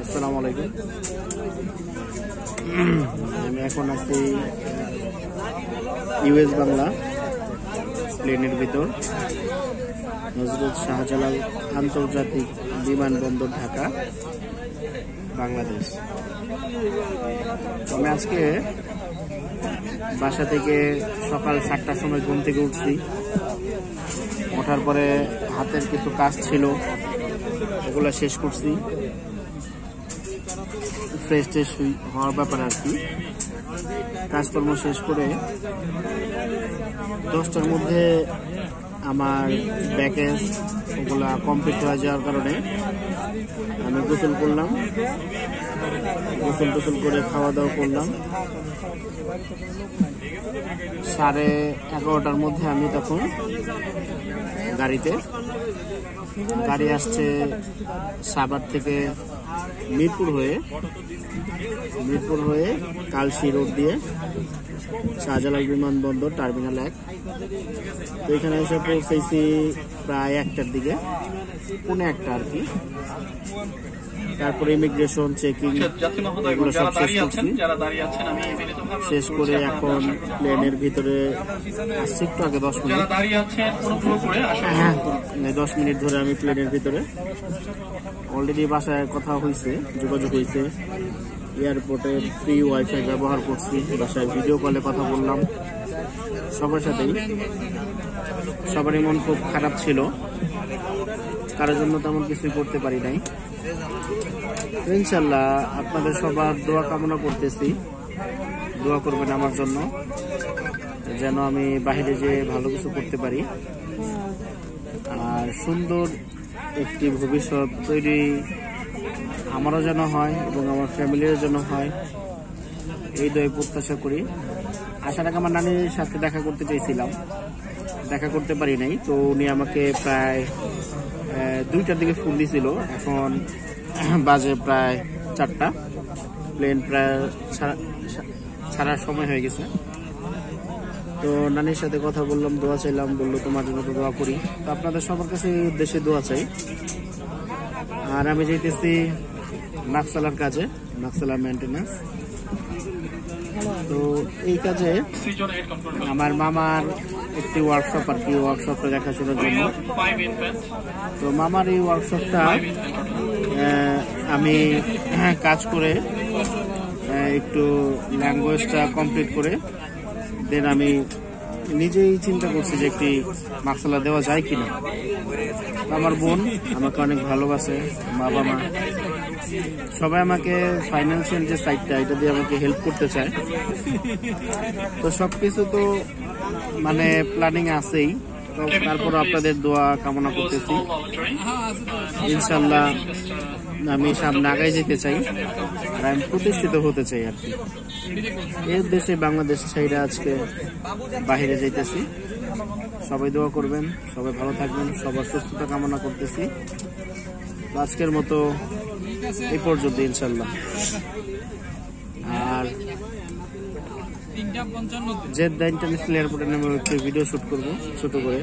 আসসালামু আলাইকুম। আমি এখন আছি ইউএস বাংলা প্লেনের ভিতর, হযরত শাহজালাল আন্তর্জাতিক বিমানবন্দর, ঢাকা, বাংলাদেশ। আমি আজকে বাসা থেকে সকাল 7টার সময় ঘুম থেকে উঠছি। ওঠার পরে হাতের কিছু কাজ ছিল, ওগুলো শেষ করছি। ফ্রেশ ট্রেশ হওয়ার ব্যাপারে আর কি, কাজকর্ম শেষ করে 10টার মধ্যে আমার ব্যাকেজ ওগুলা কমপ্লিট হয়ে যাওয়ার কারণে আমি গোসল করলাম। গোসল করে খাওয়া দাওয়া করলাম। 11:30টার মধ্যে আমি তখন গাড়ি আসছে সাভার থেকে মিরপুর হয়ে কালশি রোড দিয়ে শাহজালাল বিমানবন্দর টার্মিনাল 1। তো এখানে এসে পৌঁছেছি প্রায় 1টার দিকে, পৌনে 1টা আর কি। তারপরে ইমিগ্রেশন, চেকিং এগুলো সব শেষ করছি। শেষ করে এখন প্লেনের ভিতরে আসছি একটু আগে, 10 মিনিট। হ্যাঁ, 10 মিনিট ধরে আমি প্লেনের ভিতরে। অলরেডি বাসায় কথা হয়েছে, যোগাযোগ হয়েছে। এয়ারপোর্টে ফ্রি ওয়াইফাই ব্যবহার করছি, বাসায় ভিডিও কলে কথা বললাম সবার সাথেই। সবারই মন খুব খারাপ ছিল, কারোর জন্য তেমন কিছুই করতে পারি নাই। ইনশাল্লাহ আপনাদের সবার দোয়া কামনা করতেছি, দোয়া করবেন আমার জন্য, যেন আমি বাইরে যেয়ে ভালো কিছু করতে পারি আর সুন্দর একটি ভবিষ্যৎ তৈরি আমারও যেন হয় এবং আমার ফ্যামিলিরও যেন হয়, এই দোয়া প্রত্যাশা করি। আসার আগে আমার নানির সাথে দেখা করতে চাইছিলাম, দেখা করতে পারি নাই। তো উনি আমাকে প্রায় 2টার দিকে ফোন দিয়েছিল। এখন বাজে প্রায় 4টা, প্লেন প্রায় ছাড়ার সময় হয়ে গেছে। তো নানির সাথে কথা বললাম, দোয়া চাইলাম, বললো তোমার জন্য তো দোয়া করি। তো আপনাদের সবার কাছে দেশে দোয়া চাই। আর আমি যাইতেছি নাকসালার কাজে, নাকসালা মেইনটেনেন্স। তো এই কাজে আমার মামার একটি ওয়ার্কশপ আর কি, ওয়ার্কশপটা দেখাশোনার জন্য। তো মামার এই ওয়ার্কশপটা আমি কাজ করে একটু ল্যাঙ্গুয়েজটা কমপ্লিট করে দেন আমি নিজেই চিন্তা করছি যে একটি মাকসালা দেওয়া যায় কিনা। আমার বোন আমাকে অনেক ভালোবাসে, বাবা মা সবাই আমাকে ফাইন্যান্সিয়াল যে সাইডটা, এটা দিয়ে আমাকে হেল্প করতে চায়। তো সবকিছু তো মানে প্ল্যানিং আছেই। তো তারপর আপনাদের দোয়া কামনা করতেছি। ইনশাল্লাহ আমি সামনে আগায় যেতে চাই আর আমি প্রতিষ্ঠিত হতে চাই আর কি। এর দেশে বাংলাদেশ ছাইরা আজকে বাহিরে যাইতেছি। সবাই দোয়া করবেন, সবাই ভালো থাকবেন, সবার সুস্থতা কামনা করতেছি। আজকের মতো এই পর্যন্ত ইনশাল্লাহ। আর জেদ্দা ইন্টারন্যাশনাল এয়ারপোর্টে নেমে একটি ভিডিও শুট করবো ছোট করে।